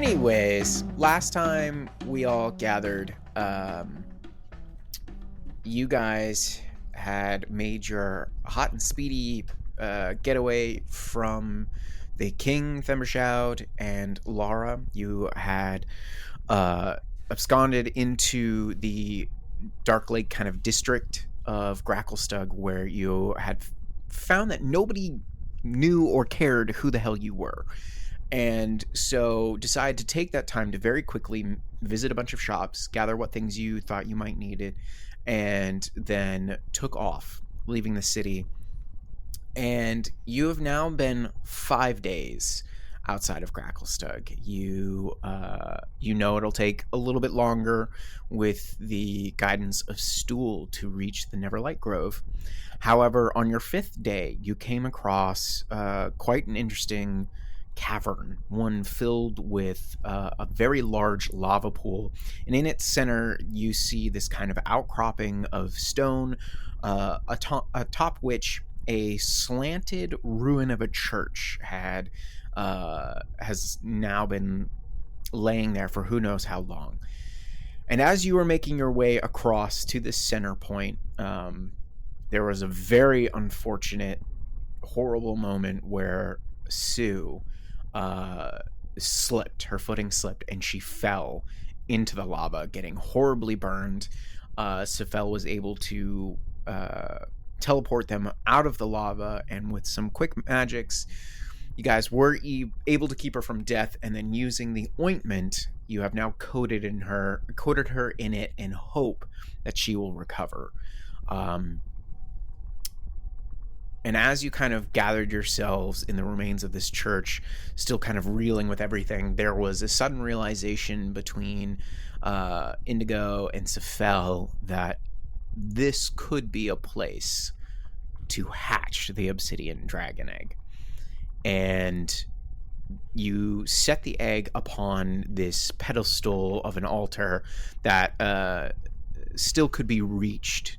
Anyways, last time we all gathered, you guys had made your hot and speedy getaway from the King Thembershoud and Lara. You had absconded into the Dark Lake kind of district of Gracklestug, where you had found that nobody knew or cared who the hell you were. And so decided to take that time to very quickly visit a bunch of shops, gather what things you thought you might need it, and then took off, leaving the city. And you have now been 5 days outside of Gracklestug. You know it'll take a little bit longer with the guidance of Stool to reach the Neverlight Grove. However, on your 5th day, you came across quite an interesting cavern, one filled with a very large lava pool, and in its center you see this kind of outcropping of stone, atop which a slanted ruin of a church has now been laying there for who knows how long. And as you were making your way across to this center point, there was a very unfortunate, horrible moment where Sue slipped. Her footing slipped and she fell into the lava, getting horribly burned. Sephel was able to teleport them out of the lava, and with some quick magics, you guys were able to keep her from death. And then using the ointment, you have now coated her in it in hope that she will recover. And as you kind of gathered yourselves in the remains of this church, still kind of reeling with everything, there was a sudden realization between Indigo and Sephel that this could be a place to hatch the obsidian dragon egg. And you set the egg upon this pedestal of an altar that still could be reached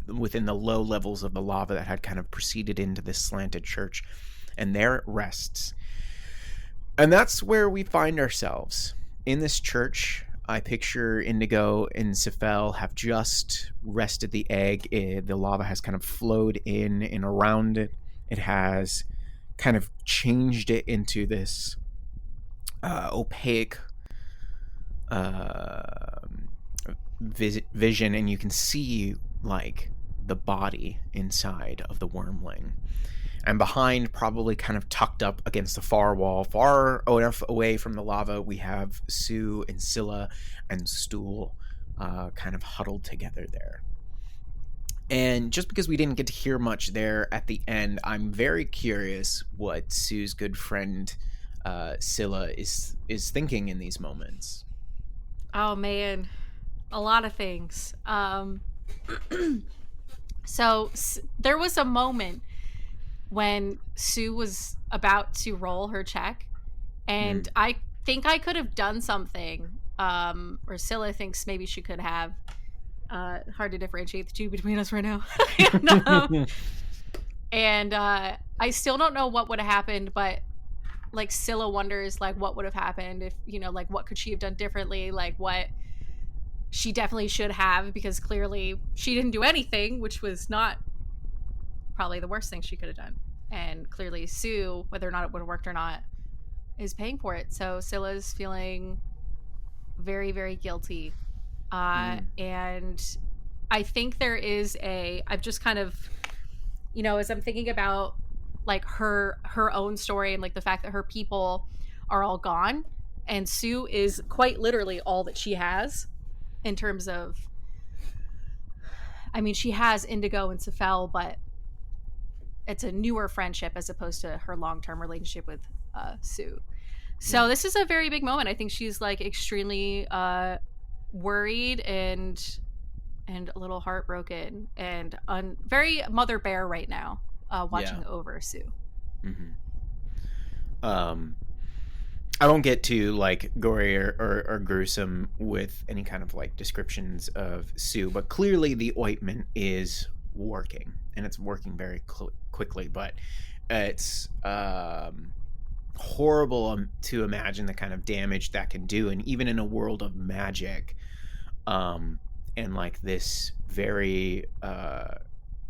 within the low levels of the lava that had kind of proceeded into this slanted church, and there it rests. And that's where we find ourselves. In this church, I picture Indigo and Sephel have just rested the egg. The lava has kind of flowed in and around it. It has kind of changed it into this opaque vision, and you can see like the body inside of the wormling, and behind, probably kind of tucked up against the far wall, far enough away from the lava, we have Sue and Scylla and Stool kind of huddled together there. And just because we didn't get to hear much there at the end, I'm very curious what Sue's good friend Scylla is thinking in these moments. Oh man, a lot of things. So there was a moment when Sue was about to roll her check, and I think I could have done something, or Scylla thinks maybe she could have. Hard to differentiate the two between us right now. And I still don't know what would have happened, but like Scylla wonders like what would have happened if, like what could she have done differently, like what she definitely should have, because clearly she didn't do anything, which was not probably the worst thing she could have done. And clearly Sue, whether or not it would have worked or not, is paying for it. So Scylla's feeling very, very guilty. And I think there is I've just kind of, as I'm thinking about like her own story and like the fact that her people are all gone, and Sue is quite literally all that she has. In terms of, I mean, she has Indigo and Sephel, but it's a newer friendship as opposed to her long-term relationship with Sue. So this is a very big moment. I think she's like extremely worried and a little heartbroken and very mother bear right now, watching over Sue. Mm-hmm. I won't get too like gory or gruesome with any kind of like descriptions of Sue, but clearly the ointment is working, and it's working very quickly. But it's horrible to imagine the kind of damage that can do, and even in a world of magic, and like this very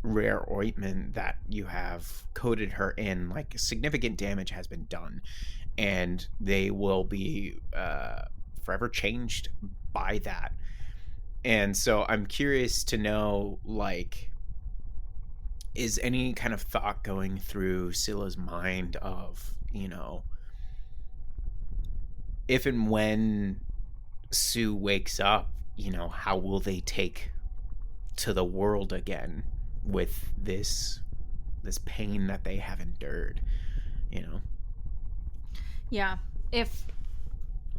rare ointment that you have coated her in, like significant damage has been done, and they will be forever changed by that. And so I'm curious to know, like, is any kind of thought going through Scylla's mind of, you know, if and when Sue wakes up, you know, how will they take to the world again with this pain that they have endured, you know? Yeah. If,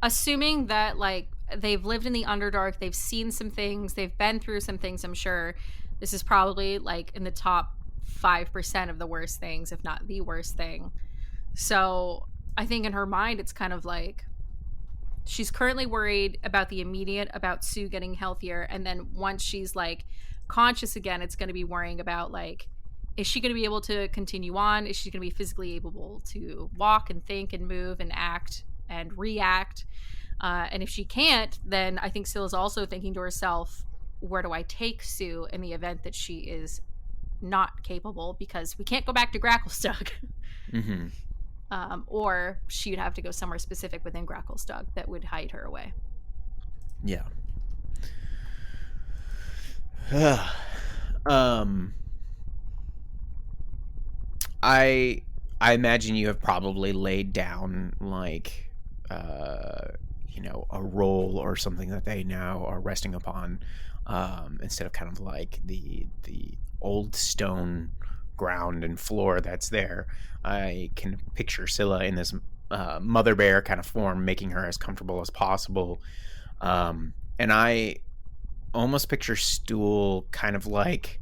assuming that, like, they've lived in the Underdark, they've seen some things, they've been through some things, I'm sure this is probably, like, in the top 5% of the worst things, if not the worst thing. So I think in her mind, it's kind of like, she's currently worried about the immediate, about Sue getting healthier, and then once she's, like, conscious again, it's going to be worrying about, like, is she going to be able to continue on? Is she going to be physically able to walk and think and move and act and react? And if she can't, then I think Scylla's also thinking to herself, where do I take Sue in the event that she is not capable? Because we can't go back to Gracklestug. Mm-hmm. Or she'd have to go somewhere specific within Gracklestug that would hide her away. Yeah. I imagine you have probably laid down, like, you know, a role or something that they now are resting upon, instead of kind of like the old stone ground and floor that's there. I can picture Scylla in this mother bear kind of form, making her as comfortable as possible. And I almost picture Stool kind of like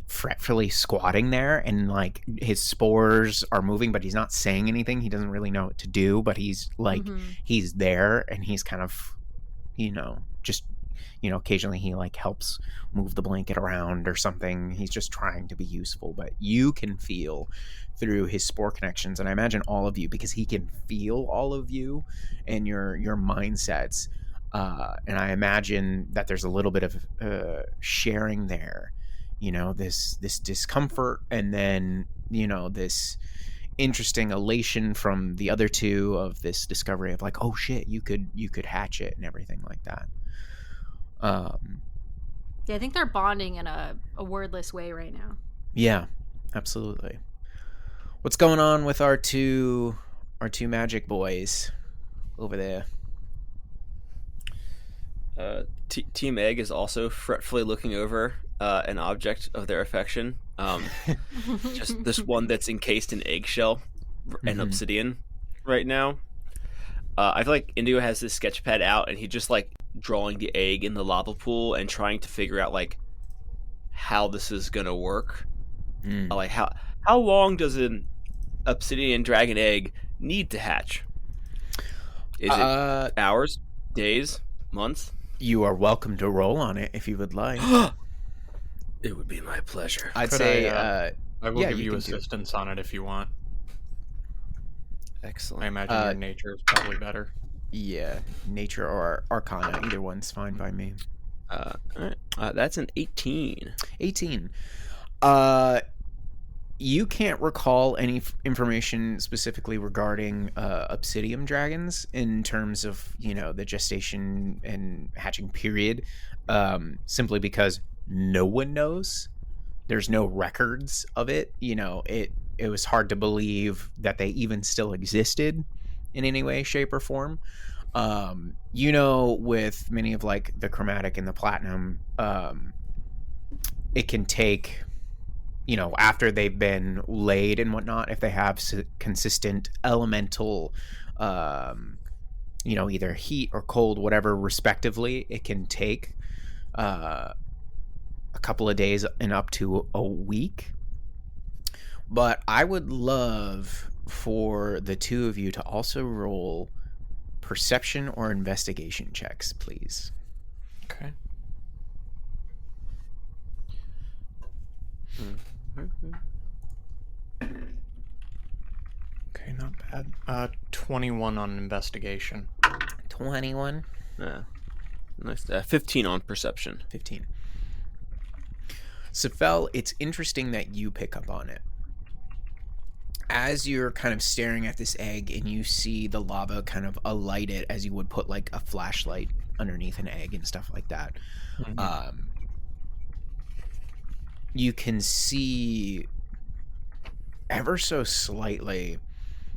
fretfully squatting there, and like his spores are moving, but he's not saying anything. He doesn't really know what to do, but he's like, he's there, and he's kind of, you know, just, you know, occasionally he like helps move the blanket around or something. He's just trying to be useful, but you can feel through his spore connections, and I imagine all of you, because he can feel all of you and your mindsets, and I imagine that there's a little bit of sharing there, you know, this discomfort, and then, you know, this interesting elation from the other two of this discovery of like, oh shit, you could hatch it and everything like that. Yeah, I think they're bonding in a wordless way right now. Yeah, absolutely. What's going on with our two magic boys over there? Team Egg is also fretfully looking over an object of their affection. Just this one that's encased in eggshell and obsidian right now. I feel like Indigo has this sketch pad out, and he's just like drawing the egg in the lava pool and trying to figure out like how this is gonna work. Like how long does an obsidian dragon egg need to hatch? Is it hours, days, months? You are welcome to roll on it if you would like. It would be my pleasure. I'd say I will give you assistance on it if you want. Excellent. I imagine your nature is probably better. Yeah, nature or arcana, either one's fine by me. All right. That's an 18. 18. You can't recall any information specifically regarding obsidian dragons in terms of, you know, the gestation and hatching period, simply because no one knows. There's no records of it. You know, it was hard to believe that they even still existed in any way, shape, or form. You know, with many of like the chromatic and the platinum, it can take, you know, after they've been laid and whatnot, if they have consistent elemental, you know, either heat or cold, whatever, respectively, it can take a couple of days and up to a week. But I would love for the two of you to also roll perception or investigation checks, please. Okay. Okay, not bad. 21 on investigation. 21. Yeah. Nice. 15 on perception. 15. Sephel, it's interesting that you pick up on it. As you're kind of staring at this egg and you see the lava kind of alight it as you would put like a flashlight underneath an egg and stuff like that, you can see ever so slightly,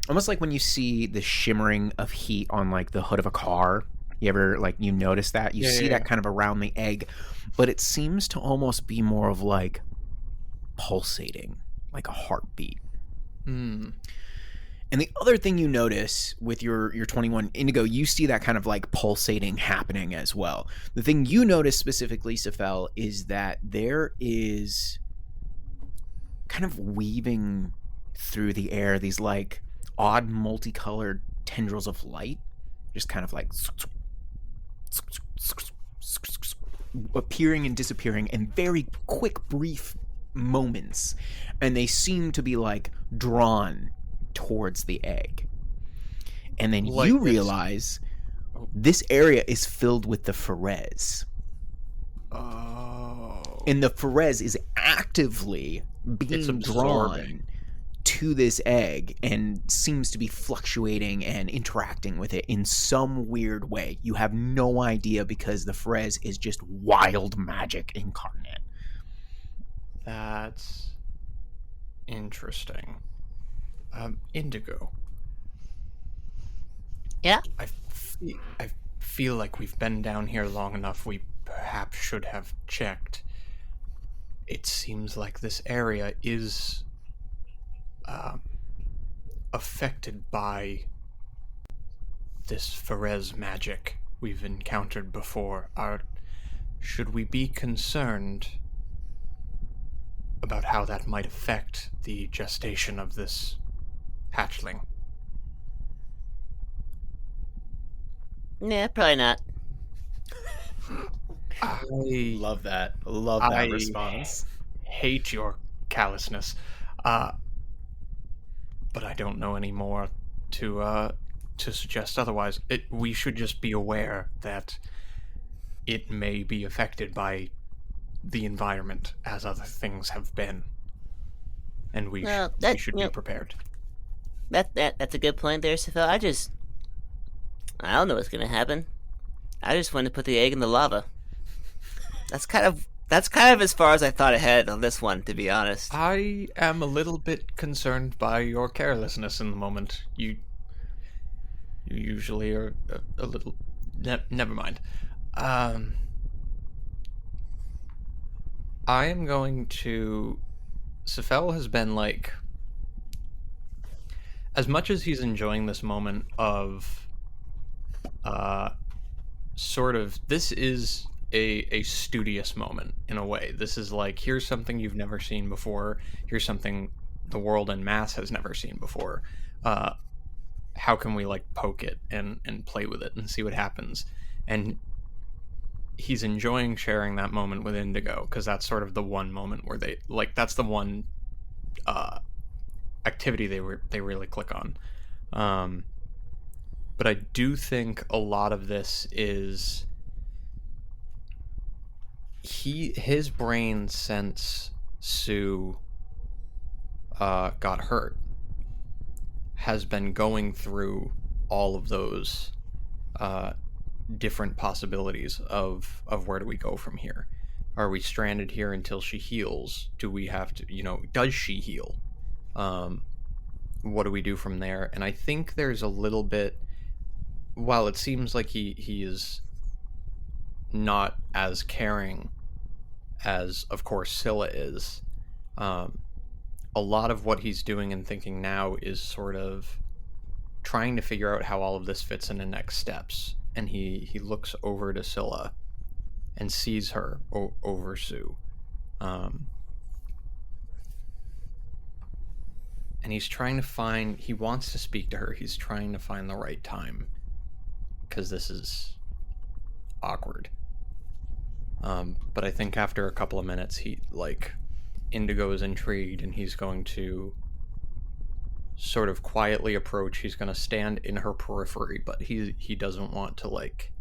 almost like when you see the shimmering of heat on like the hood of a car. You ever like you notice that? You see that kind of around the egg, but it seems to almost be more of like pulsating, like a heartbeat. And the other thing you notice with your 21 Indigo, you see that kind of like pulsating happening as well. The thing you notice specifically, Sephel, is that there is kind of weaving through the air these like odd multicolored tendrils of light, just kind of like appearing and disappearing in very quick, brief moments, and they seem to be like drawn towards the egg. And then like you realize this area is filled with the Ferez. Oh. And the Ferez is actively being drawn to this egg and seems to be fluctuating and interacting with it in some weird way. You have no idea because the Ferez is just wild magic incarnate. That's interesting. Indigo. Yeah? I feel like we've been down here long enough. We perhaps should have checked. It seems like this area is affected by this Ferez magic we've encountered before. Should we be concerned about how that might affect the gestation of this hatchling? Yeah, probably not. I love that. Love that response. Hate your callousness. But I don't know any more to suggest otherwise. We should just be aware that it may be affected by the environment as other things have been, and we should be prepared. That's a good point there, Sephel. I don't know what's gonna happen. I just want to put the egg in the lava. That's kind of as far as I thought ahead on this one, to be honest. I am a little bit concerned by your carelessness in the moment. You usually are a little... never mind. I am going to... Sephel has been like... As much as he's enjoying this moment of... sort of... This is a studious moment, in a way. This is like, here's something you've never seen before. Here's something the world en masse has never seen before. How can we, like, poke it and play with it and see what happens? And he's enjoying sharing that moment with Indigo, because that's sort of the one moment where they, like, that's the one activity they really click on. But I do think a lot of this is... his brain, since Sue got hurt, has been going through all of those different possibilities of where do we go from here? Are we stranded here until she heals? Do we have to, does she heal? What do we do from there? And I think there's a little bit, while it seems like he is not as caring as, of course, Scylla is, a lot of what he's doing and thinking now is sort of trying to figure out how all of this fits into next steps. And he looks over to Scylla and sees her over Sue. And he's trying to find... He wants to speak to her. He's trying to find the right time, because this is awkward. But I think after a couple of minutes, Indigo is intrigued, and he's going to sort of quietly approach. He's going to stand in her periphery, but he doesn't want to like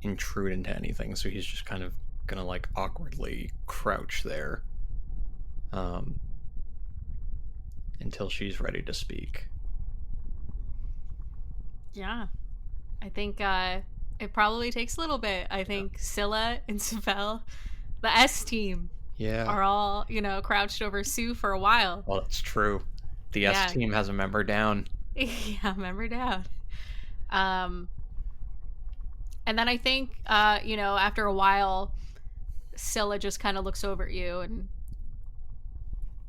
intrude into anything, so he's just kind of going to like awkwardly crouch there until she's ready to speak. Yeah. I think it probably takes a little bit. I think Scylla and Sephel, the S team, are all, crouched over Sue for a while. Well, that's true. The S team has a member down. Yeah, member down. And then I think, after a while, Scylla just kind of looks over at you and...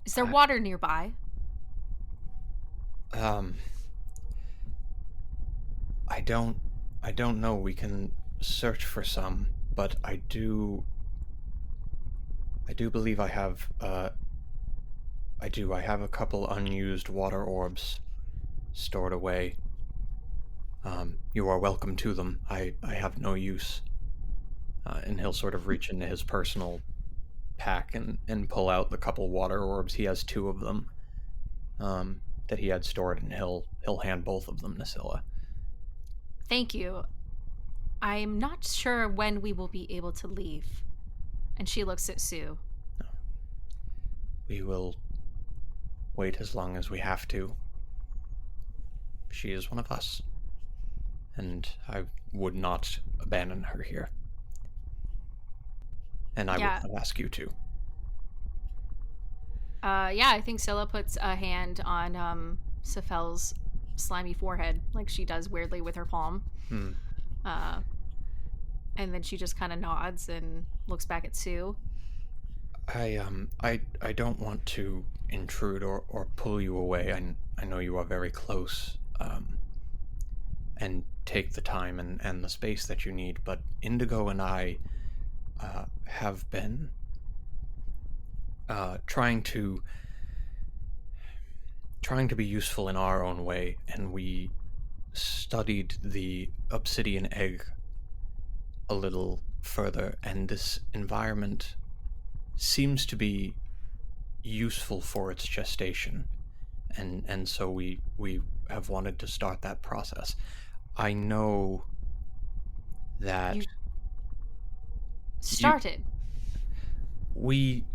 Is there water nearby? I don't know. We can search for some, but I do believe I have I have a couple unused water orbs stored away. You are welcome to them. I have no use. And he'll sort of reach into his personal pack and pull out the couple water orbs. He has 2 of them that he had stored, and he'll hand both of them to Scylla. Thank you. I'm not sure when we will be able to leave. And she looks at Sue. We will wait as long as we have to. She is one of us, and I would not abandon her here. And I would not ask you to. I think Scylla puts a hand on Sephel's slimy forehead, like she does weirdly with her palm. And then she just kind of nods and looks back at Sue. I don't want to intrude or pull you away. I know you are very close, and take the time and the space that you need, but Indigo and I have been trying to be useful in our own way, and we studied the obsidian egg a little further, and this environment seems to be useful for its gestation, and so we have wanted to start that process. I know that you started. We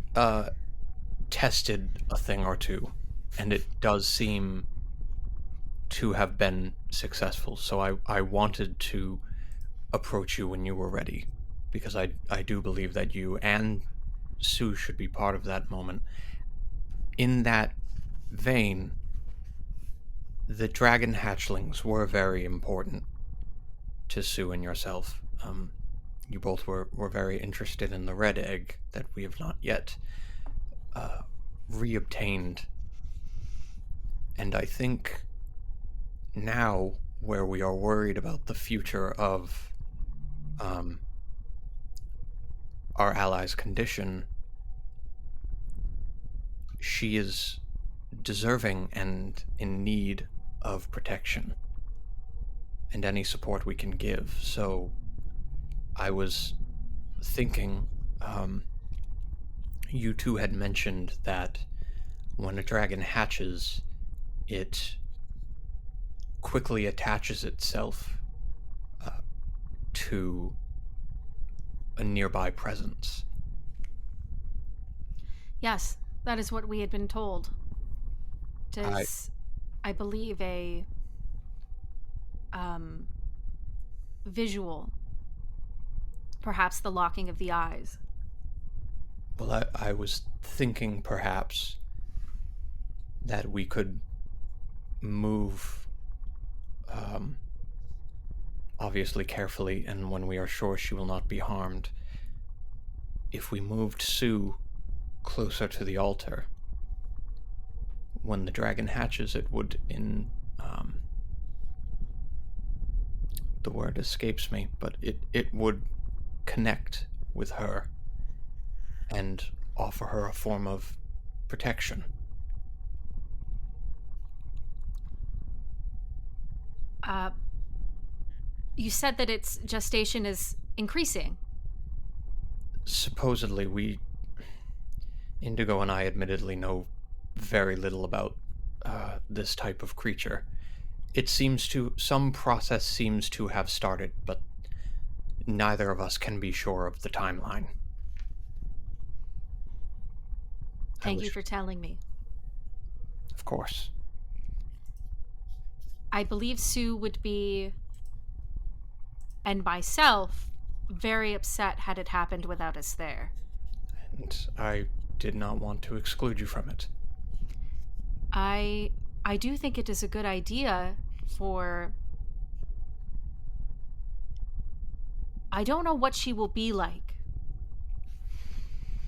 tested a thing or two, and it does seem to have been successful, so I wanted to approach you when you were ready, because I do believe that you and Sue should be part of that moment. In that vein, the dragon hatchlings were very important to Sue and yourself. You both were very interested in the red egg that we have not yet reobtained. And I think now, where we are worried about the future of our ally's condition, she is deserving and in need of protection and any support we can give. So I was thinking, you two had mentioned that when a dragon hatches, it quickly attaches itself to a nearby presence. Yes, that is what we had been told. It is, I believe, a visual. Perhaps the locking of the eyes. Well, I was thinking perhaps that we could move, obviously carefully, and when we are sure she will not be harmed. If we moved Sue closer to the altar, when the dragon hatches, it would, the word escapes me, but it would connect with her and offer her a form of protection. You said that its gestation is increasing. Supposedly, Indigo and I admittedly know very little about this type of creature. Some process seems to have started, but neither of us can be sure of the timeline. Thank you for telling me. Of course. I believe Sue would be, and myself, very upset had it happened without us there. And I did not want to exclude you from it. I do think it is a good idea for... I don't know what she will be like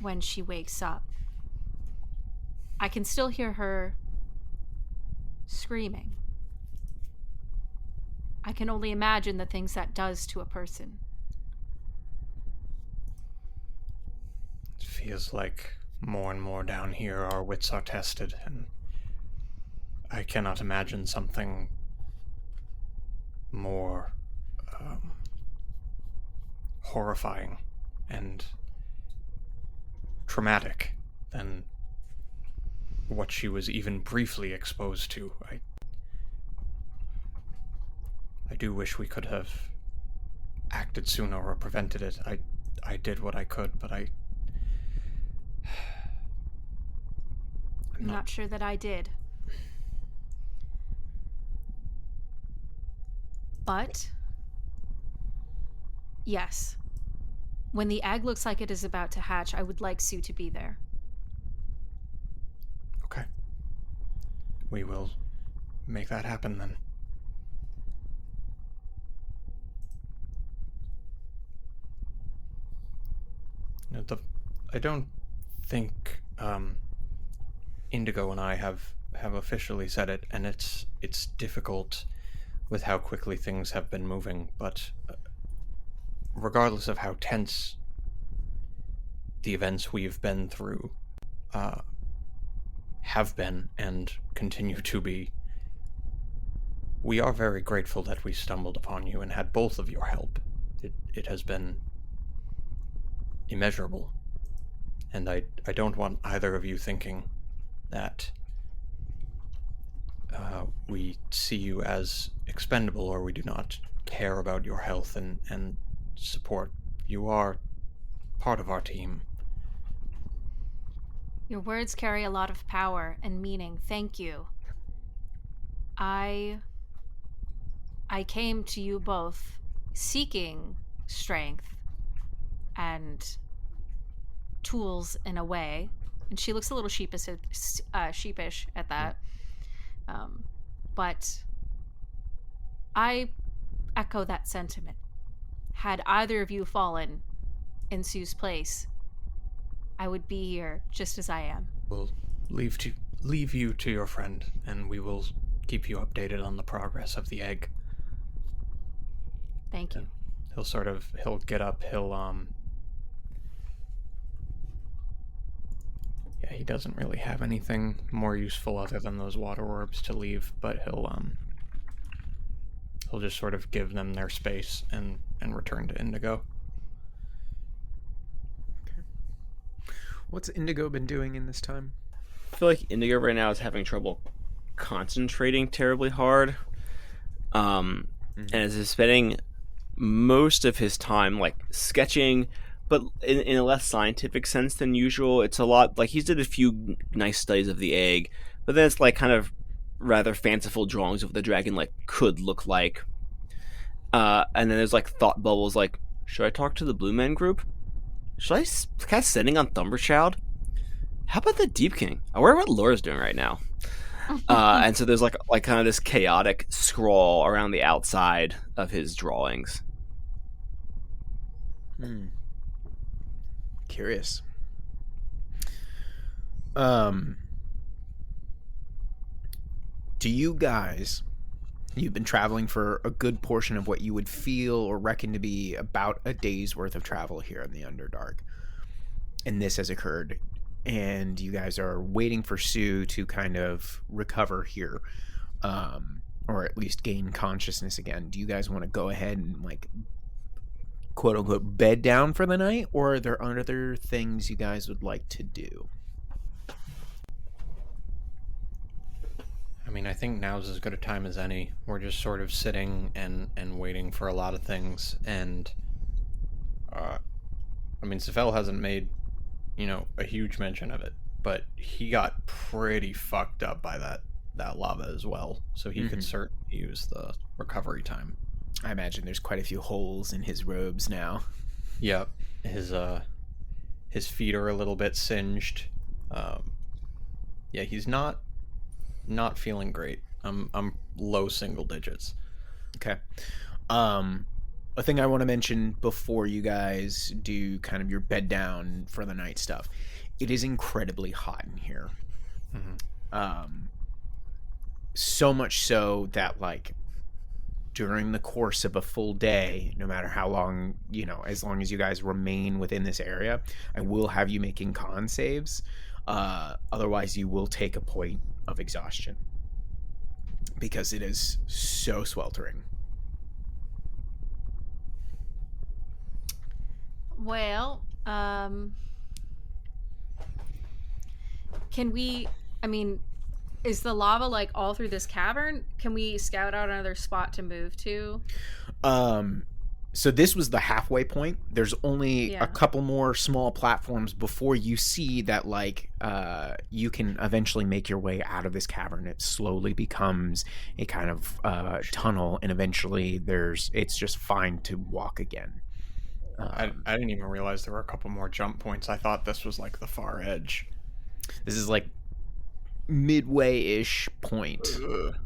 when she wakes up. I can still hear her screaming. I can only imagine the things that does to a person. It feels like more and more down here our wits are tested, and I cannot imagine something more horrifying and traumatic than what she was even briefly exposed to. I do wish we could have acted sooner or prevented it. I did what I could, but I'm not sure that I did. But, yes, when the egg looks like it is about to hatch, I would like Sue to be there. Okay. We will make that happen then. I don't think Indigo and I have officially said it, and it's difficult with how quickly things have been moving, but regardless of how tense the events we've been through have been and continue to be, we are very grateful that we stumbled upon you and had both of your help. It has been immeasurable, and I don't want either of you thinking that we see you as expendable or we do not care about your health and support. You are part of our team. Your words carry a lot of power and meaning. Thank you. I came to you both seeking strength and tools in a way, and she looks a little sheepish at that. But I echo that sentiment. Had either of you fallen in Sue's place, I would be here just as I am. We'll leave you to your friend, and we will keep you updated on the progress of the egg. Thank you. He'll get up, yeah, he doesn't really have anything more useful other than those water orbs to leave, but he'll just sort of give them their space and return to Indigo. Okay. What's Indigo been doing in this time? I feel like Indigo right now is having trouble concentrating terribly hard. And is spending most of his time like sketching, but in a less scientific sense than usual. It's a lot like he's did a few nice studies of the egg, but then it's like kind of rather fanciful drawings of what the dragon like could look like. And then there's like thought bubbles like, should I talk to the Blue Man group? Should I cast Sending on Thunderchild? How about the Deep King? I wonder what Laura's doing right now. And so there's like kind of this chaotic scrawl around the outside of his drawings. Curious. Do you guys, you've been traveling for a good portion of what you would feel or reckon to be about a day's worth of travel here in the Underdark, and this has occurred, and you guys are waiting for Sue to kind of recover here, or at least gain consciousness again. Do you guys want to go ahead and like quote unquote bed down for the night, or are there other things you guys would like to do? I mean, I think now's as good a time as any. We're just sort of sitting and waiting for a lot of things, and I mean, Sephel hasn't made, a huge mention of it, but he got pretty fucked up by that lava as well, so he could certainly use the recovery time. I imagine there's quite a few holes in his robes now. Yep. His feet are a little bit singed. Yeah, he's not feeling great. I'm low single digits. Okay. A thing I want to mention before you guys do kind of your bed down for the night stuff. It is incredibly hot in here. So much so that, like, during the course of a full day, no matter how long, as long as you guys remain within this area, I will have you making con saves. Otherwise, you will take a point of exhaustion because it is so sweltering. Well, can we, is the lava like all through this cavern? Can we scout out another spot to move to? So this was the halfway point. There's only a couple more small platforms before you see that, like, you can eventually make your way out of this cavern. It slowly becomes a kind of tunnel, and eventually it's just fine to walk again. I didn't even realize there were a couple more jump points. I thought this was like the far edge. This is like midway-ish point. Ugh.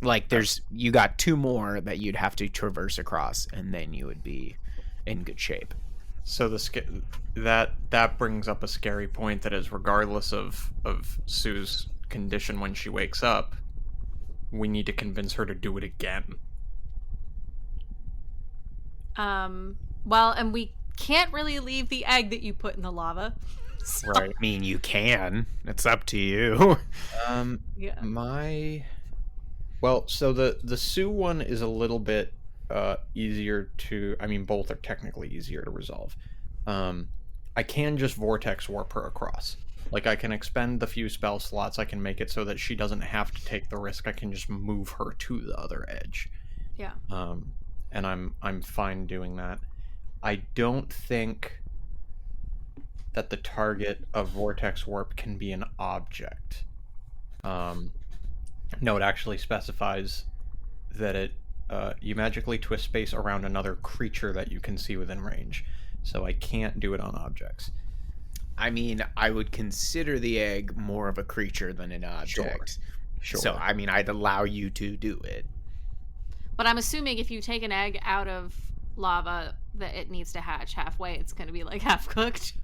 Like, you got two more that you'd have to traverse across, and then you would be in good shape. So that brings up a scary point, that is, regardless of Sue's condition when she wakes up, we need to convince her to do it again. Well, and we can't really leave the egg that you put in the lava. So. Right. I mean, you can. It's up to you. Yeah. Well, so the Sue one is a little bit easier to... I mean, both are technically easier to resolve. I can just vortex warp her across. Like, I can expend the few spell slots. I can make it so that she doesn't have to take the risk. I can just move her to the other edge. Yeah. And I'm fine doing that. I don't think that the target of vortex warp can be an object. No, it actually specifies that you magically twist space around another creature that you can see within range. So I can't do it on objects. I mean, I would consider the egg more of a creature than an object. Sure. So, I mean, I'd allow you to do it. But I'm assuming if you take an egg out of lava that it needs to hatch halfway, it's going to be like half cooked.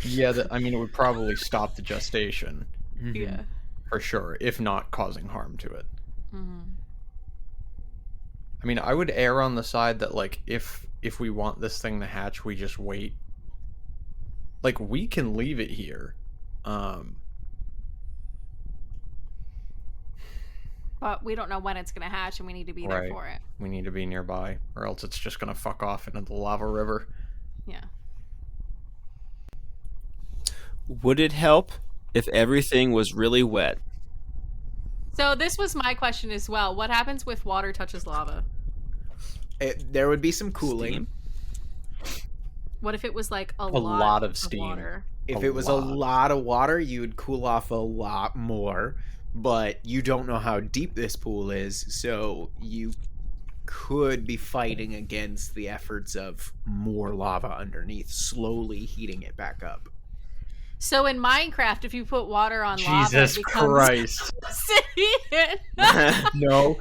Yeah, it would probably stop the gestation. Mm-hmm. Yeah. For sure, if not causing harm to it. Mm-hmm. I mean, I would err on the side that, like, if we want this thing to hatch, we just wait. Like, we can leave it here. But we don't know when it's going to hatch, and we need to be there for it. We need to be nearby, or else it's just going to fuck off into the lava river. Yeah. Would it help if everything was really wet? So this was my question as well. What happens if water touches lava? There would be some cooling. Steam. What if it was like a lot of steam? Water? If it was a lot of water, you would cool off a lot more. But you don't know how deep this pool is, so you could be fighting against the efforts of more lava underneath, slowly heating it back up. So in Minecraft, if you put water on lava, Jesus it becomes Christ! obsidian. No,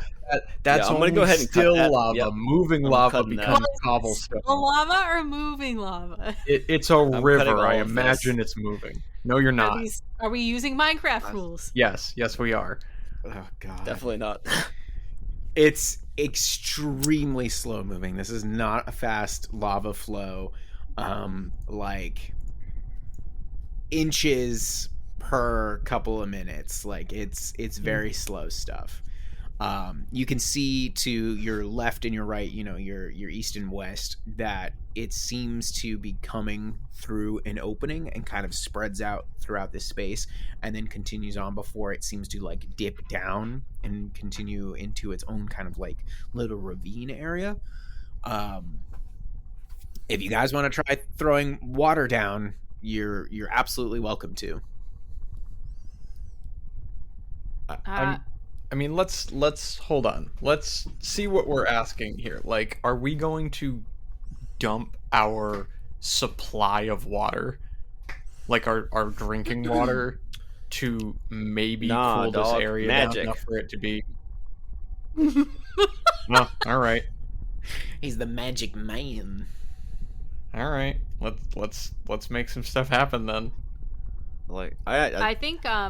that's I'm only gonna go ahead and cut still that. lava. Yep. Moving I'm lava cutting that. becomes cobblestone. A lava or moving lava? It's a cutting river. all I of imagine this. it's moving. No, you're not. Are we using Minecraft rules? Yes, we are. Oh, God. Definitely not. It's extremely slow moving. This is not a fast lava flow. Like inches per couple of minutes. Like it's very slow stuff. You can see to your left and your right, your east and west, that it seems to be coming through an opening and kind of spreads out throughout this space and then continues on before it seems to like dip down and continue into its own kind of like little ravine area. If you guys want to try throwing water down, you're absolutely welcome to. I mean, let's hold on. Let's see what we're asking here. Like, are we going to dump our supply of water, like our drinking water, to maybe cool this area down enough for it to be? No, all right. He's the magic man. All right, let's make some stuff happen then. Like I think I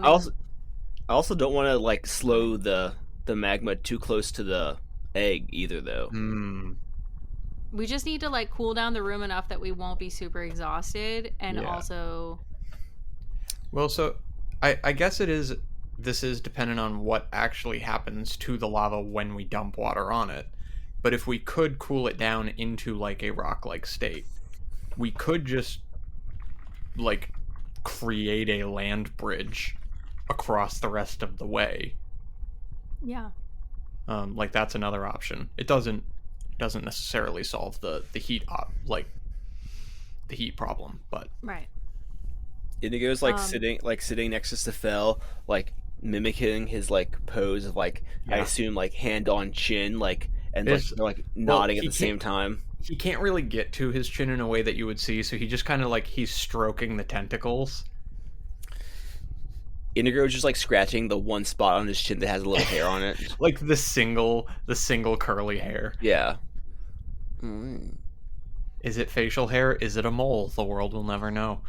also don't want to like slow the magma too close to the egg either, though. we just need to like cool down the room enough that we won't be super exhausted, and also. Well, so I guess this is dependent on what actually happens to the lava when we dump water on it. But if we could cool it down into like a rock-like state, we could just like create a land bridge across the rest of the way. Yeah. Like that's another option. It doesn't necessarily solve the heat the heat problem, but right. Indigo's like sitting next to Sephel, like mimicking his like pose of like I assume like hand on chin, like and like nodding at the same time. He can't really get to his chin in a way that you would see, so he just kind of like he's stroking the tentacles. Indigo's just like scratching the one spot on his chin that has a little hair on it, like the single curly hair. Yeah. Is it facial hair? Is it a mole? The world will never know.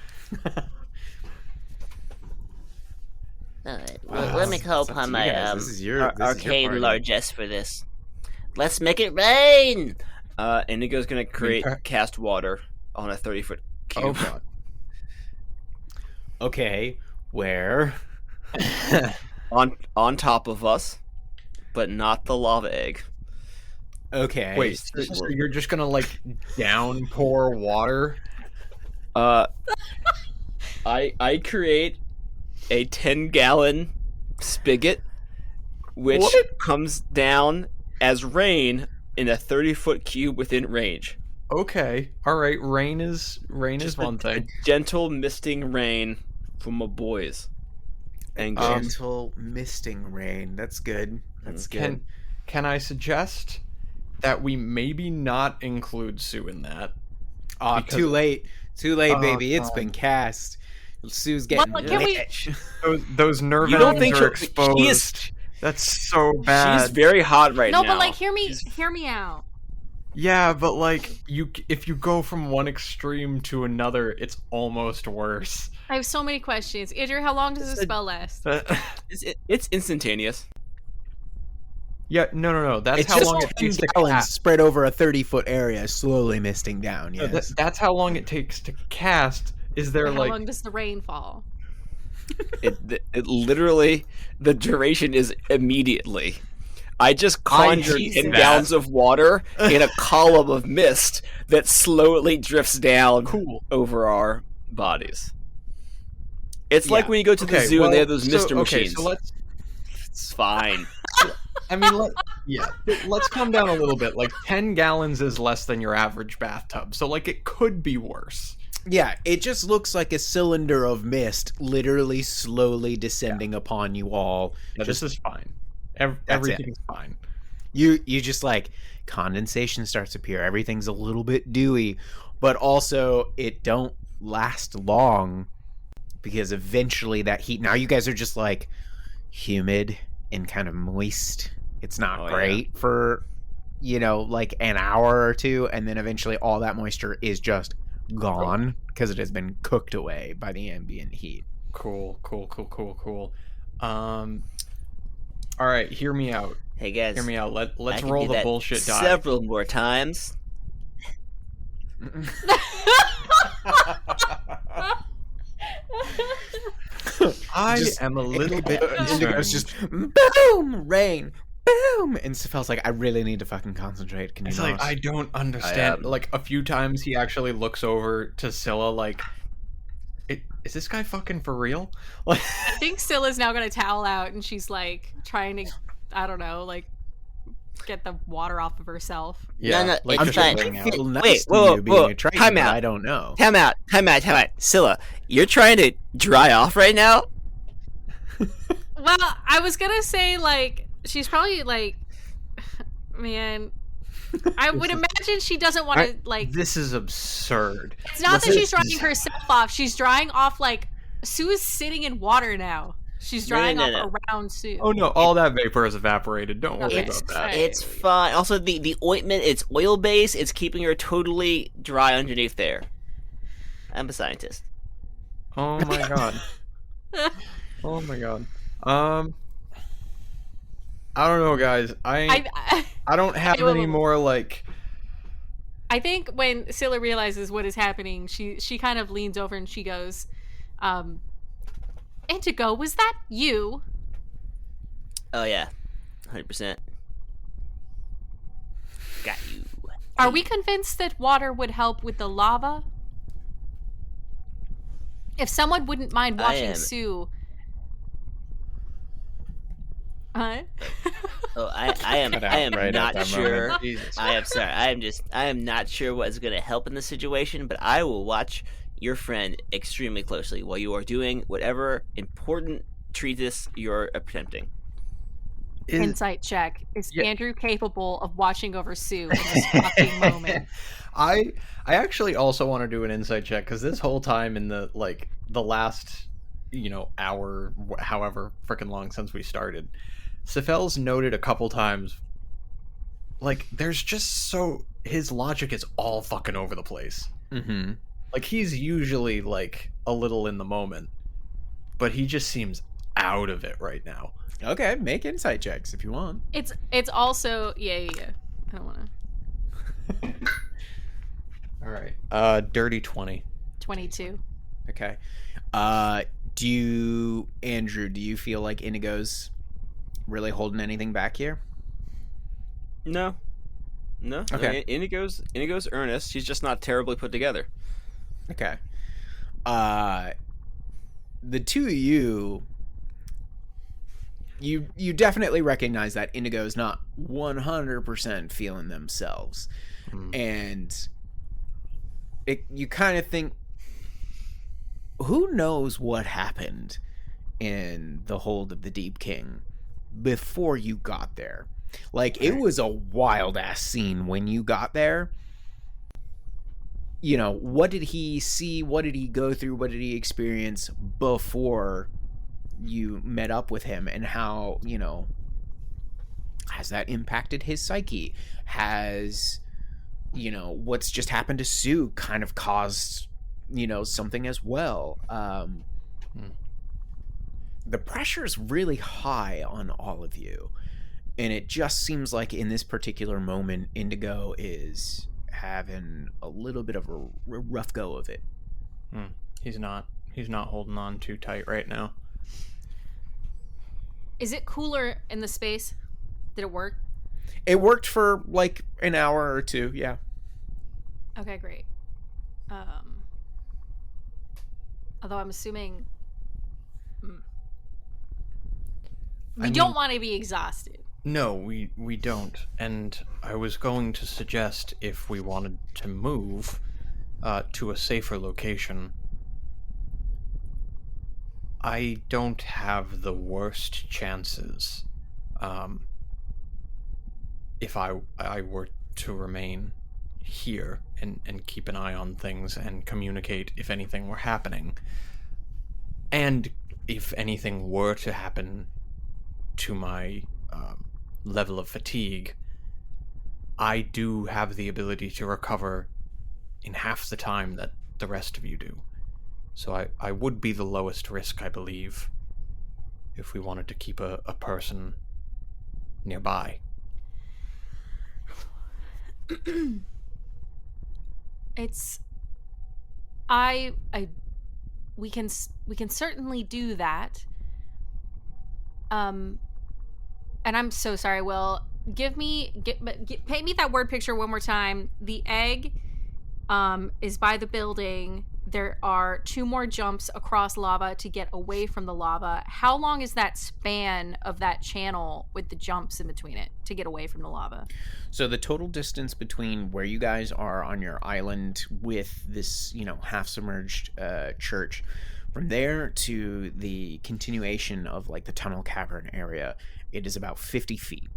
Alright, let me call upon my arcane largesse for this. Let's make it rain! Indigo's gonna cast water on a 30-foot cube. Oh god. Okay, where? on top of us, but not the lava egg. Okay. Wait, so you're just gonna like downpour water? I create a 10-gallon spigot, which comes down as rain in a 30-foot cube within range. Okay, all right. Rain is one thing. A gentle misting rain from my boys. And gentle misting rain. That's good. That's good. Can I suggest that we maybe not include Sue in that? Too late, baby. It's been cast. Sue's getting rich. Those nerve endings are exposed. That's so bad. She's very hot right now. No, but like, hear me out. Yeah, but like, if you go from one extreme to another, it's almost worse. I have so many questions. Andrew, how long does the spell last? It's instantaneous. Yeah, no. That's it's how just long it takes to cast. Spread over a 30-foot area, slowly misting down. Yes, that's how long it takes to cast. Is there how long does the rain fall? It literally, the duration is immediately. I just conjured 10 gallons of water in a column of mist that slowly drifts down over our bodies. It's like when you go to the zoo and they have those mister machines. So it's fine. I mean, let's calm down a little bit. Like 10 gallons is less than your average bathtub, so like it could be worse. Yeah, it just looks like a cylinder of mist literally slowly descending upon you all. No, this is fine. Everything's fine. You just like condensation starts to appear. Everything's a little bit dewy, but also it don't last long because eventually that heat. Now you guys are just like humid and kind of moist. It's not great for like an hour or two, and then eventually all that moisture is just gone because it has been cooked away by the ambient heat. Cool. All right, hear me out. Hey guys, hear me out. Let's roll the bullshit die. Several more times. I am a little bit concerned. It's just boom, rain, boom, and Sephel's like, I really need to fucking concentrate. Can you It's not? like, I don't understand. Like, a few times he actually looks over to Scylla like, is this guy fucking for real? Like, I think Scylla's now gonna towel out, and she's like trying to, I don't know, like get the water off of herself. yeah, no, like it's just fine. wring out. Feel nice Wait, to whoa, you being whoa, a Triton, time but out. I don't know. Time out. Scylla, you're trying to dry off right now? Well, I was gonna say, like, she's probably like, man, I would imagine she doesn't want to, like, This is absurd. it's not that this she's is- drying herself off. She's drying off, like, Sue is sitting in water now. She's No, drying no, off no. around Sue. Oh no, all that vapor has evaporated. Don't worry Okay. about that. It's fine. Also, the ointment, it's oil based. It's keeping her totally dry underneath there. I'm a scientist. Oh my god. Oh my god. I don't know, guys. I don't have I will- any more like. I think when Scylla realizes what is happening, she kind of leans over and she goes, Indigo, was that you? Oh yeah, 100%. Got you. Are we convinced that water would help with the lava? If someone wouldn't mind I watching am- Sue. Huh? Oh, I am. Cut I out am right at not that sure. moment. Jesus. I am sorry. I am not sure what is going to help in this situation, but I will watch your friend extremely closely while you are doing whatever important treatise you're attempting. Insight check. Is Yeah. Andrew capable of watching over Sue in this fucking moment? I actually also want to do an insight check because this whole time in the last hour, however freaking long since we started, Sephel's noted a couple times like there's just his logic is all fucking over the place. Mm-hmm. Like he's usually like a little in the moment, but he just seems out of it right now. Okay, make insight checks if you want. It's also yeah. I don't want to. All right. Dirty 20. 22. Okay. Andrew, do you feel like Indigo's really holding anything back here? No. Okay. Indigo's earnest. He's just not terribly put together. Okay. The two of you definitely recognize that Indigo is not 100% feeling themselves. And you kind of think, who knows what happened in the hold of the Deep King before you got there? Like, it was a wild ass scene when you got there. You know, what did he see? What did he go through? What did he experience before you met up with him? And how, has that impacted his psyche? Has, what's just happened to Sue kind of caused, something as well? The pressure's really high on all of you. And it just seems like in this particular moment, Indigo is having a little bit of a rough go of it. He's not holding on too tight right now. Is it cooler in the space? Did it work? It worked for like an hour or two, yeah. Okay, great. Although I'm assuming we don't want to be exhausted. No, we don't. And I was going to suggest if we wanted to move to a safer location. I don't have the worst chances if I were to remain here and keep an eye on things and communicate if anything were happening. And if anything were to happen to my level of fatigue, I do have the ability to recover in half the time that the rest of you do. So I would be the lowest risk, I believe, if we wanted to keep a person nearby. It's we can certainly do that. and I'm so sorry, Will. Paint me that word picture one more time. The egg is by the building. There are 2 more jumps across lava to get away from the lava. How long is that span of that channel with the jumps in between it to get away from the lava? So the total distance between where you guys are on your island with this, half submerged church, from there to the continuation of like the tunnel cavern area, it is about 50 feet.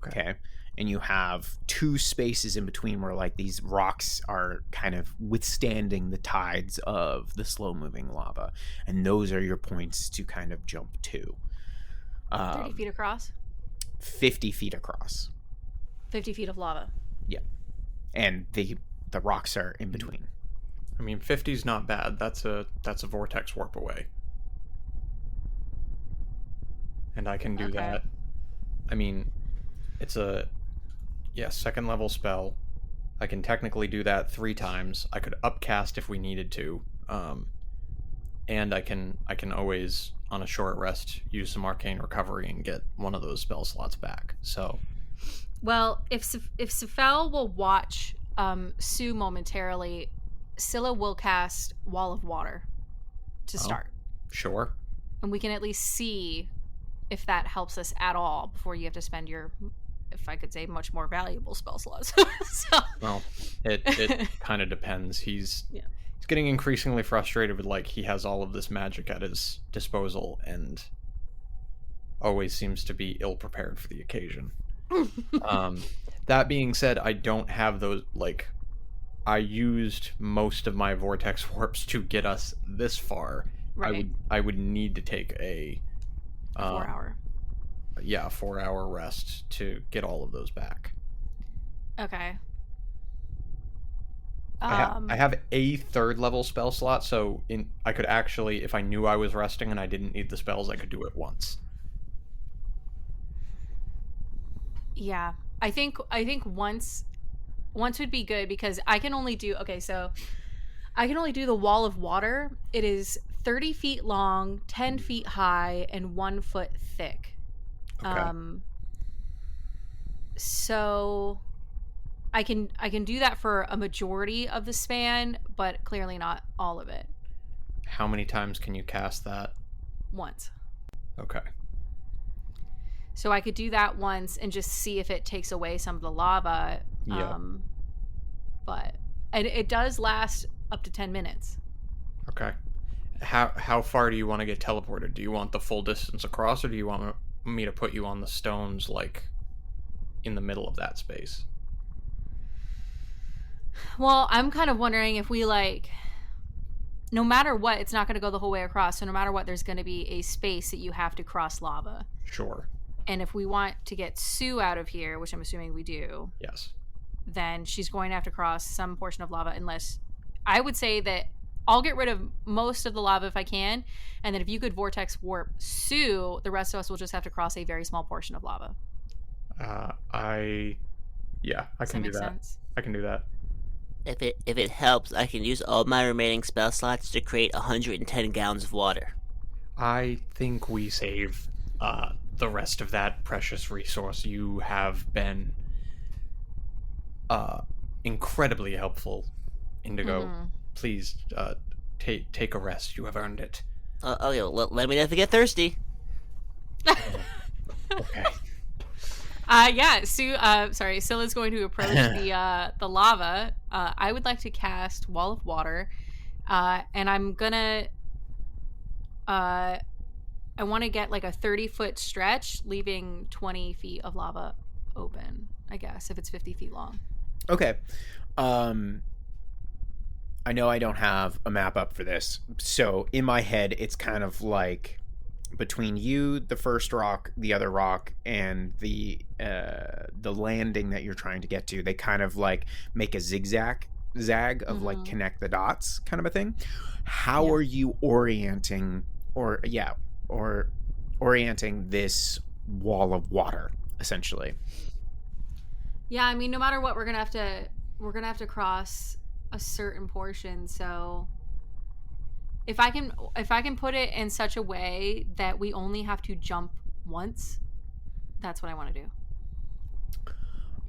Okay. And you have 2 spaces in between where like these rocks are kind of withstanding the tides of the slow moving lava. And those are your points to kind of jump to. 30 feet across? 50 feet across. 50 feet of lava. Yeah. And the rocks are in between. I mean, 50's not bad. That's a vortex warp away. And I can do that. I mean, it's a second level spell. I can technically do that 3 times. I could upcast if we needed to. And I can always, on a short rest, use some arcane recovery and get one of those spell slots back. So, well, if Sephel will watch Sue momentarily, Scylla will cast Wall of Water to start. Sure. And we can at least see if that helps us at all before you have to spend your, if I could say, much more valuable spell slots. So. Well, it kind of depends. He's getting increasingly frustrated with like he has all of this magic at his disposal and always seems to be ill prepared for the occasion. That being said, I don't have those, like, I used most of my vortex warps to get us this far. Right. I would need to take a 4-hour. Yeah, 4-hour rest to get all of those back. Okay. I have a 3rd level spell slot, so I could actually, if I knew I was resting and I didn't need the spells, I could do it once. Yeah, I think once would be good because I can only do the Wall of Water. It is 30 feet long, 10 feet high, and 1 foot thick. Okay. So I can do that for a majority of the span, but clearly not all of it. How many times can you cast that? Once. Okay. So I could do that once and just see if it takes away some of the lava. Yeah. And it does last up to 10 minutes. Okay. How far do you want to get teleported? Do you want the full distance across, or do you want me to put you on the stones, like, in the middle of that space? Well, I'm kind of wondering if we, like, no matter what, it's not going to go the whole way across. So no matter what, there's going to be a space that you have to cross lava. Sure. And if we want to get Sue out of here, which I'm assuming we do, Yes. then she's going to have to cross some portion of lava, unless I would say that I'll get rid of most of the lava if I can, and then if you could vortex warp Sue, the rest of us will just have to cross a very small portion of lava. I can do that. Sense? I can do that. If it helps, I can use all my remaining spell slots to create 110 gallons of water. I think we save the rest of that precious resource. You have been incredibly helpful, Indigo. Mm-hmm. Please take a rest. You have earned it. Let me know if you get thirsty. Okay. Scylla's going to approach the lava. I would like to cast Wall of Water, and I'm gonna I want to get like a 30-foot stretch, leaving 20 feet of lava open, I guess, if it's 50 feet long. Okay. I know I don't have a map up for this, so in my head it's kind of like between you, the first rock, the other rock, and the landing that you're trying to get to. They kind of like make a zag of like connect the dots kind of a thing. How are you orienting this wall of water essentially? Yeah, I mean, no matter what, we're gonna have to cross a certain portion. So if I can put it in such a way that we only have to jump once, that's what I want to do.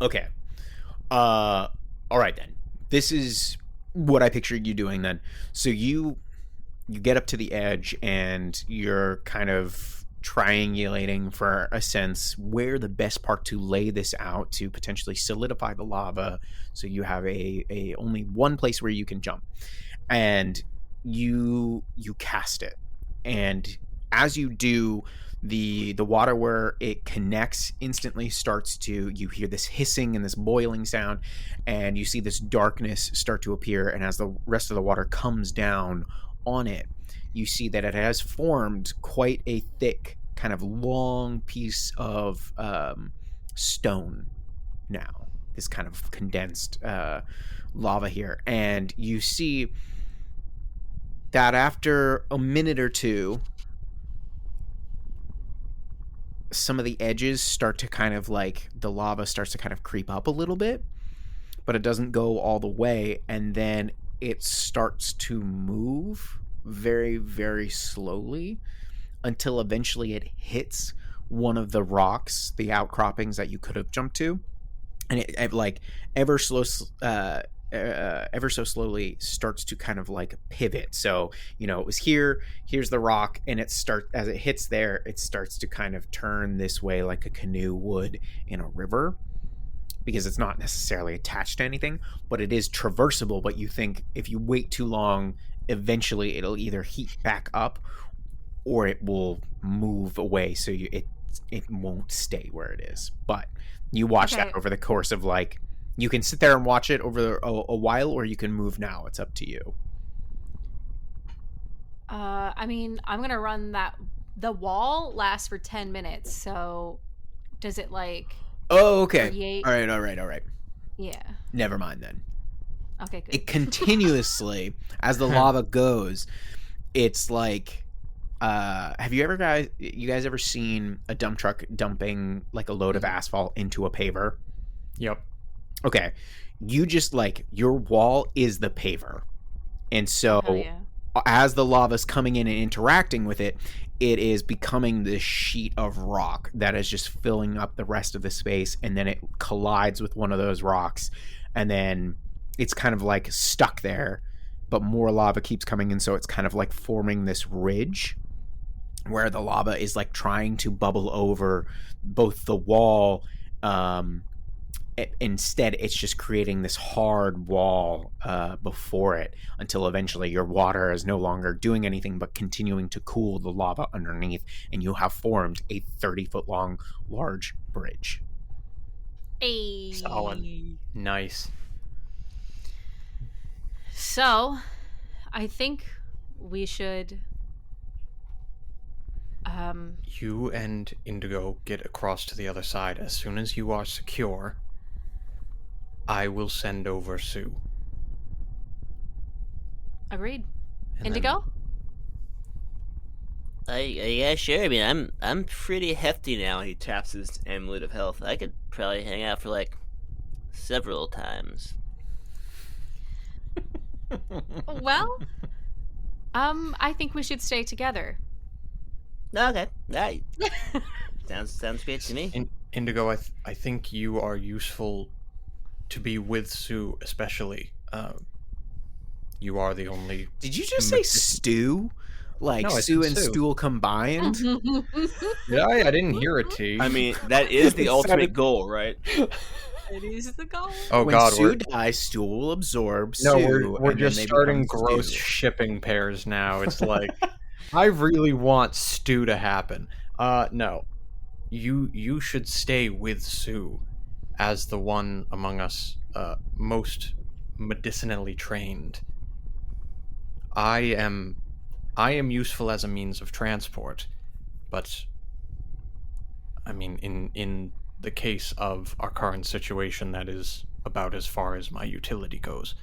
Okay. All right then. This is what I pictured you doing then. So you get up to the edge and you're kind of triangulating for a sense where the best part to lay this out to potentially solidify the lava, so you have a only one place where you can jump. And you cast it. And as you do, the water where it connects instantly starts to, you hear this hissing and this boiling sound, and you see this darkness start to appear. And as the rest of the water comes down on it, you see that it has formed quite a thick, kind of long piece of stone now. This kind of condensed lava here. And you see that after a minute or two, some of the edges start to kind of like, the lava starts to kind of creep up a little bit, but it doesn't go all the way. And then it starts to move very, very slowly until eventually it hits one of the rocks, the outcroppings that you could have jumped to. And it like ever so slowly starts to kind of like pivot. So, you know, it was here's the rock, and as it hits there, it starts to kind of turn this way like a canoe would in a river, because it's not necessarily attached to anything, but it is traversable. But you think if you wait too long, eventually it'll either heat back up or it will move away, so it won't stay where it is. But you watch that over the course of like, you can sit there and watch it over a while, or you can move now. It's up to you. I mean, I'm gonna run that. The wall lasts for 10 minutes, so does it like? Oh, okay. Create... All right. Yeah. Never mind then. Okay, good. It continuously, as the lava goes, it's like, have you guys ever seen a dump truck dumping like a load of asphalt into a paver? Yep. Okay. You just like, your wall is the paver. And so as the lava's coming in and interacting with it, it is becoming this sheet of rock that is just filling up the rest of the space, and then it collides with one of those rocks, and then it's kind of like stuck there, but more lava keeps coming in, so it's kind of like forming this ridge where the lava is like trying to bubble over both the wall. Instead, it's just creating this hard wall before it, until eventually your water is no longer doing anything but continuing to cool the lava underneath, and you have formed a 30-foot long large bridge. Hey. Solid. Nice. So, I think we should... You and Indigo get across to the other side. As soon as you are secure, I will send over Sue. Agreed. And Indigo? Yeah, sure. I mean, I'm pretty hefty now. He taps his amulet of health. I could probably hang out for like several times. Well, I think we should stay together. Okay, right. Sounds great to me. Indigo, I think you are useful to be with Sue, especially. You are the only... Did you just say stew? Like No, I stew said and stew. stool combined? Yeah, I didn't hear a T. I mean, that is the It ultimate sounded- goal, right? It is the goal. Oh When God, stew dies, stool will absorb no, stew. we're and just then they starting become gross stew. shipping pairs now. It's like, I really want stew to happen. No, you should stay with Sue, as the one among us most medicinally trained. I am useful as a means of transport, but I mean, in the case of our current situation, that is about as far as my utility goes.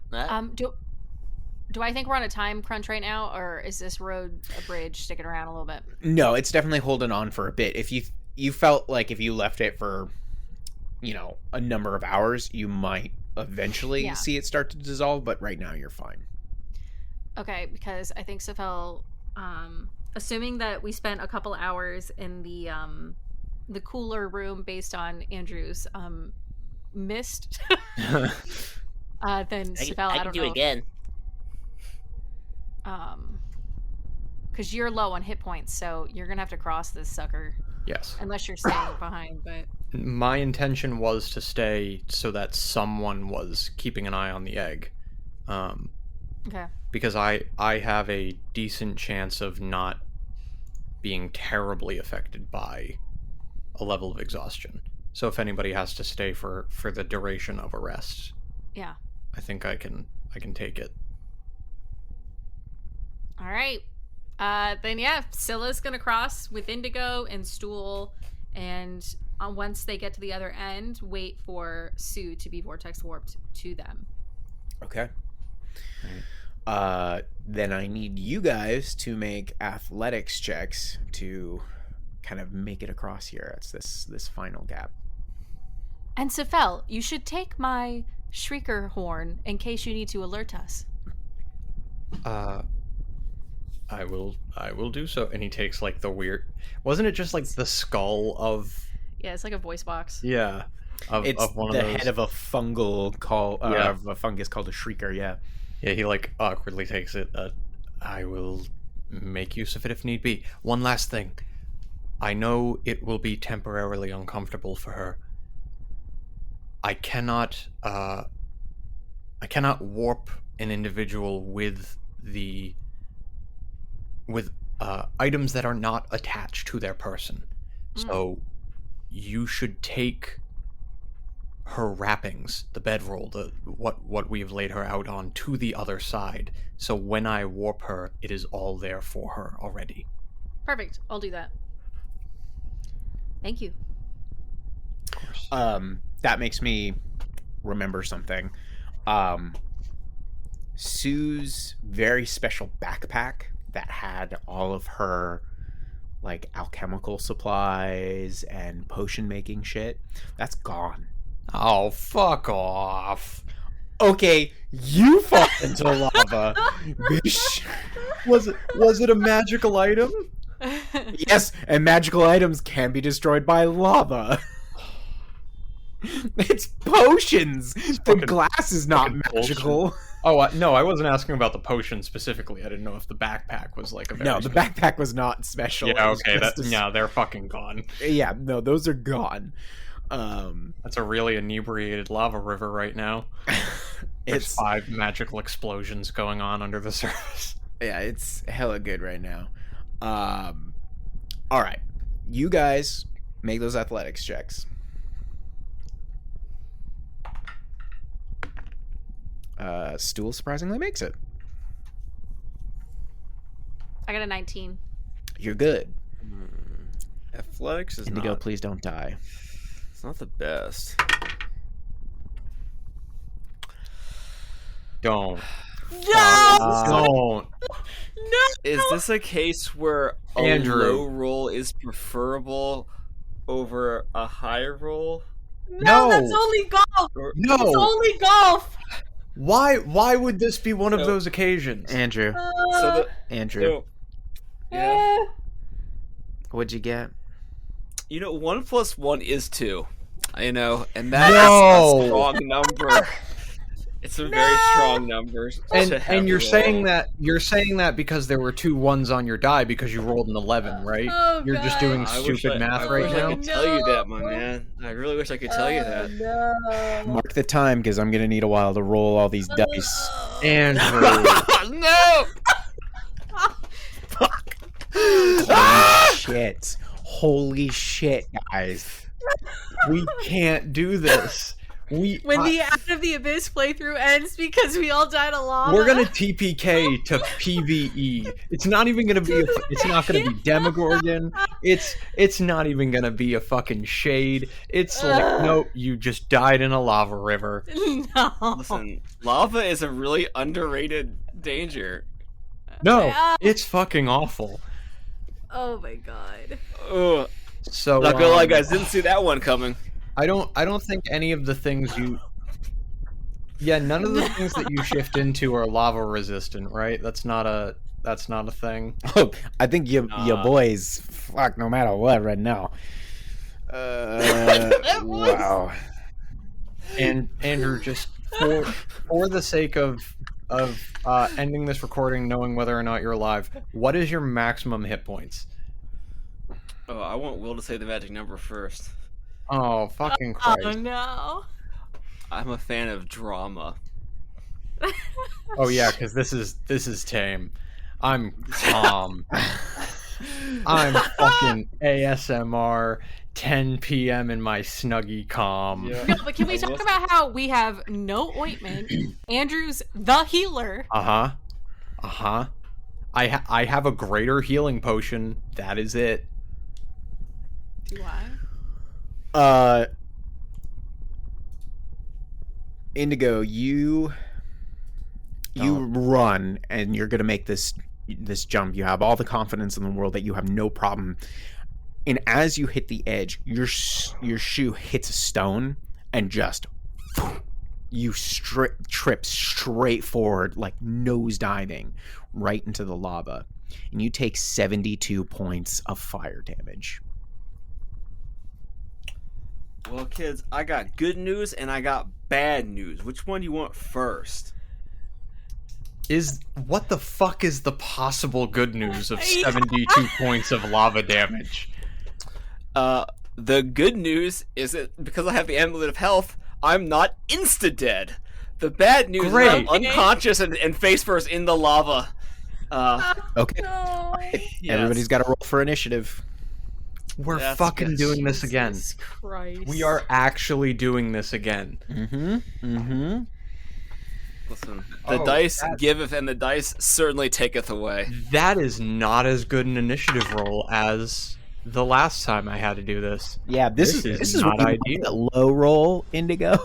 Do I think we're on a time crunch right now, or is this road a bridge sticking around a little bit? No, it's definitely holding on for a bit. If you felt like if you left it for, a number of hours, you might eventually see it start to dissolve, but right now you're fine. Okay, because I think Sephel assuming that we spent a couple hours in the cooler room based on Andrew's mist, then Sephel, I can don't do know. it again. Because you're low on hit points, so you're gonna have to cross this sucker Yes. unless you're staying behind. But My intention was to stay so that someone was keeping an eye on the egg. okay, Because I have a decent chance of not being terribly affected by a level of exhaustion. So if anybody has to stay for the duration of a rest, yeah, I think I can take it. all right. Then yeah, Scylla's gonna cross with Indigo and Stool, and once they get to the other end, wait for Sue to be vortex warped to them. Okay. Then I need you guys to make athletics checks to kind of make it across here. It's this final gap. And Sephel, you should take my shrieker horn in case you need to alert us. I will do so. And he takes like the weird. Wasn't it just like the skull of? Yeah, it's like a voice box. Yeah. It's of one the of those. head of a fungal Yeah. of a fungus called a shrieker. Yeah. Yeah, he like awkwardly takes it. I will make use of it if need be. One last thing. I know it will be temporarily uncomfortable for her. I cannot warp an individual with items that are not attached to their person. So you should take her wrappings, the bedroll, what we've laid her out on, to the other side. So when I warp her, it is all there for her already. Perfect. I'll do that. Thank you. Of course. That makes me remember something. Sue's very special backpack that had all of her like alchemical supplies and potion making shit, that's gone. Oh, fuck off. Okay, you fall into lava, bitch. Was it a magical item? Yes, and magical items can be destroyed by lava. It's potions. The fucking- glass is not fucking magical. Oh, no, I wasn't asking about the potion specifically. I didn't know if the backpack was like a very No, the backpack was not special. Yeah, It was okay, just yeah, they're fucking gone. yeah, no, those are gone. That's a really inebriated lava river right now. There's It's 5 magical explosions going on under the surface. yeah, it's hella good right now. All right, you guys make those athletics checks. Stool surprisingly makes it. I got a 19. You're good. Athletics is Indigo, not. please don't die. It's not the best. Don't. No! Don't. Is this a case where a Andrew. low roll is preferable over a high roll? No. That's only golf. No. It's only golf. Why would this be one of No. those occasions? Andrew, So Andrew, so, yeah. what'd you get? 1 + 1 is 2. And that is No. a strong number. It's a very strong number. And to have and you're saying roll. that because there were 2 1s on your die because you rolled an 11, right? Oh, You're just God. doing I wish stupid math I right wish now. I could tell you that, my No. man. I really wish I could tell you that. No. Mark the time, because I'm gonna need a while to roll all these dice. Andrew. No! Holy shit, guys! We can't do this. When the Out of the Abyss playthrough ends because we all died of lava. We're gonna TPK to PVE. It's not even gonna be. It's not gonna be Demogorgon. It's not even gonna be a fucking shade. It's like nope, you just died in a lava river. No. Listen, lava is a really underrated danger. No, it's fucking awful. Oh my god. Ugh. So Not gonna lie, guys, didn't see that one coming. I don't think any of the things you. Yeah, none of the things that you shift into are lava resistant, right? That's not a That's not a thing. Oh, I think your boys fuck no matter what right now. Wow. And Andrew, just for the sake of ending this recording, knowing whether or not you're alive, what is your maximum hit points? Oh, I want Will to say the magic number first. Oh, fucking Christ. Oh no. I'm a fan of drama. Oh yeah, because this is tame. I'm calm. I'm fucking ASMR 10 p.m. in my snuggie calm. Yeah. No, but can we talk about how we have no ointment? Andrew's the healer. I have a greater healing potion. That is it. Do I? Indigo, you run, and you're gonna make this jump. You have all the confidence in the world that you have no problem. And as you hit the edge, your shoe hits a stone, and just you trip straight forward, like nose diving right into the lava, and you take 72 points of fire damage. Well, kids, I got good news and I got bad news. Which one do you want first? What the fuck is the possible good news of 72 points of lava damage? The good news is that because I have the amulet of health, I'm not insta-dead. The bad news is I'm unconscious and face first in the lava. Okay. No. Yes. Everybody's got to roll for initiative. We're That's fucking good. doing this again. Jesus Christ. We are actually doing this again. Listen, the dice giveth and the dice certainly taketh away. That is not as good an initiative roll as the last time I had to do this. Yeah, this is not what ideal. a low roll, Indigo.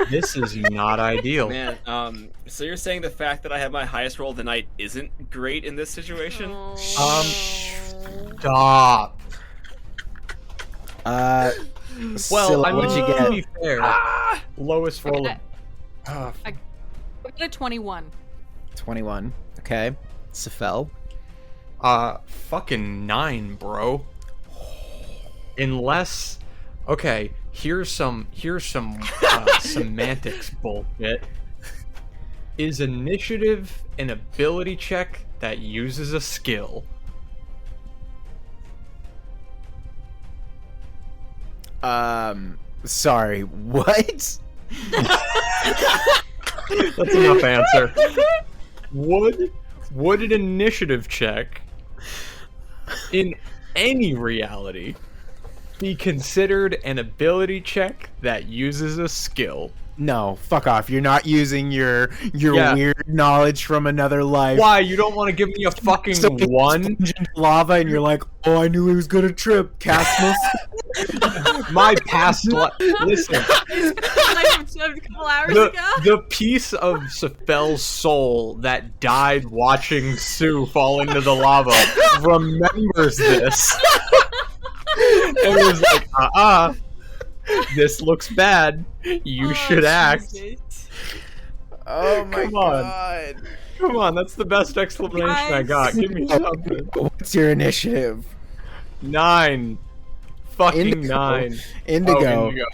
This is not ideal. Man, so you're saying the fact that I have my highest roll of the night isn't great in this situation? Stop. Well, Well, what did you to get? be fair, lowest roll. I got a 21. 21. Okay. Sephel. Fucking 9, bro. Unless, okay, here's some semantics bullshit. Is initiative an ability check that uses a skill? Sorry, what? That's enough answer. Would an initiative check in any reality be considered an ability check that uses a skill? No, fuck off. You're not using your weird knowledge from another life. Why? You don't want to give me a fucking So you one? plunge into lava and you're like, oh, I knew he was gonna trip. Castmus. My past life. Listen, A couple hours ago. the piece of Sephel's soul that died watching Sue fall into the lava remembers this. And was like, this looks bad. You should act. Jesus. Oh my Come on. god. Come on, that's the best explanation I got. Give me something. What's your initiative? 9. Fucking Indigo. 9. Indigo. Oh, Indigo.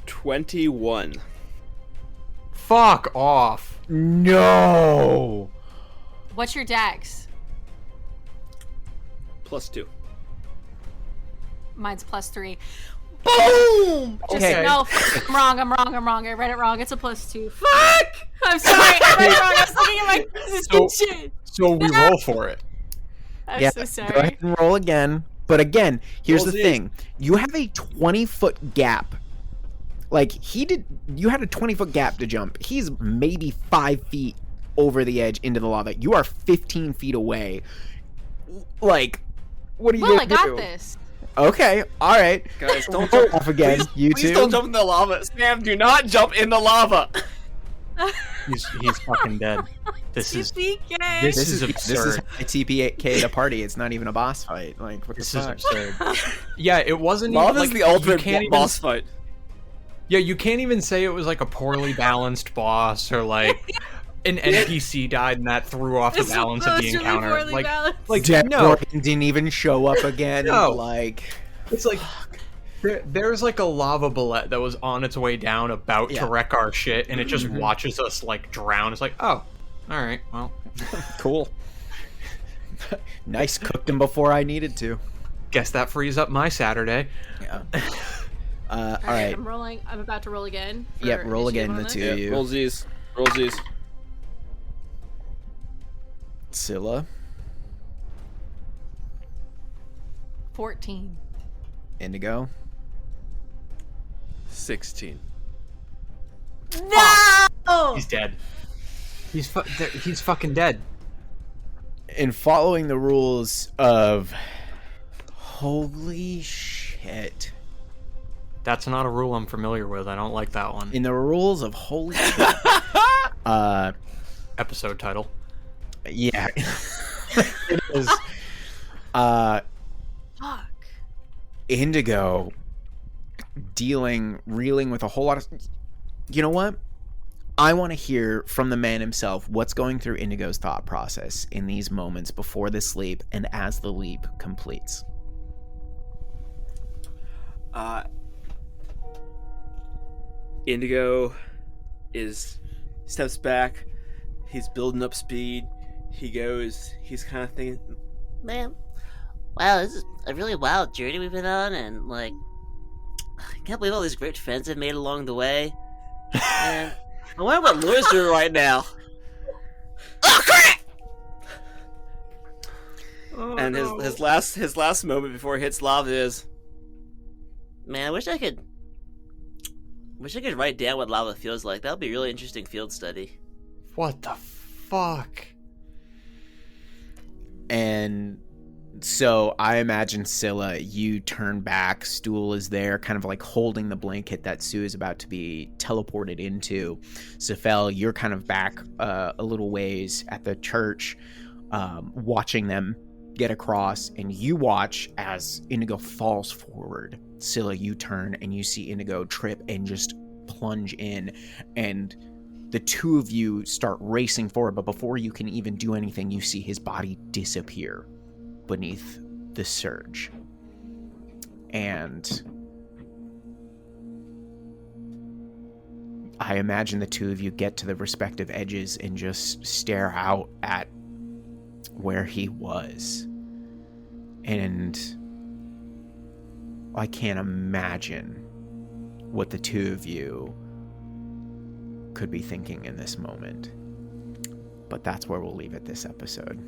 21. Fuck off. No. What's your dex? +2. Mine's +3. Boom! Just Okay. no. I'm wrong. I read it wrong. It's a +2. Fuck! I'm sorry. I read it wrong. I was looking at my shit. So we roll for it. I'm Yeah, so sorry. go ahead and roll again. But again, here's Rolls the in. thing. You have a 20-foot gap. Like, you had a 20-foot gap to jump. He's maybe 5 feet over the edge into the lava. You are 15 feet away. Like, what are you Well, I gonna got do? this. Okay, alright. Guys, don't Roll jump off again, you Please two. don't jump in the lava. Sam, do not jump in the lava. He's fucking dead. This is TPK. this This is is absurd. a TPK to party. It's not even a boss fight. Like, what This the is fuck? absurd. Yeah, it wasn't even Lava's like the ultimate you can't even, boss fight. Yeah, you can't even say it was like a poorly balanced boss or like an NPC died and that threw off the It's balance of the supposed to be encounter. poorly Like, balanced. like Dead no, Morgan didn't even show up again. No. Like, it's like there's like a lava bullet that was on its way down about Yeah. to wreck our shit, and it just Mhm. watches us like drown. It's like, oh, all right, well, cool. Nice, cooked him before I needed to. guess that frees up my Saturday. Yeah. All right. I'm rolling. I'm about to roll again. for Yep, roll initiative again, on the this. two. Yeah, You. roll Z's. Roll Z's. Scylla, 14. Indigo, 16. No! He's dead. He's fucking dead. in following the rules of holy shit. That's not a rule I'm familiar with. I don't like that one. In the rules of holy shit. Episode title. Yeah. It is. Fuck. Indigo reeling with a whole lot of. You know what? I want to hear from the man himself what's going through Indigo's thought process in these moments before this leap and as the leap completes. Indigo steps back. He's building up speed. He's kind of thinking, Man, wow, this is a really wild journey we've been on, and like, I can't believe all these great friends I've made along the way. And I wonder what Laura's doing right now. Oh crap! and his last moment before he hits lava is, Man, I wish I could write down what lava feels like. That would be a really interesting field study. What the fuck? And so I imagine, Scylla, you turn back, Stool is there, kind of like holding the blanket that Sue is about to be teleported into. Sephel, you're kind of back a little ways at the church, watching them get across, and you watch as Indigo falls forward. Scylla, you turn and you see Indigo trip and just plunge in, and the two of you start racing forward, but before you can even do anything, you see his body disappear beneath the surge. And I imagine the two of you get to the respective edges and just stare out at where he was. And I can't imagine what the two of you could be thinking in this moment. But that's where we'll leave it this episode.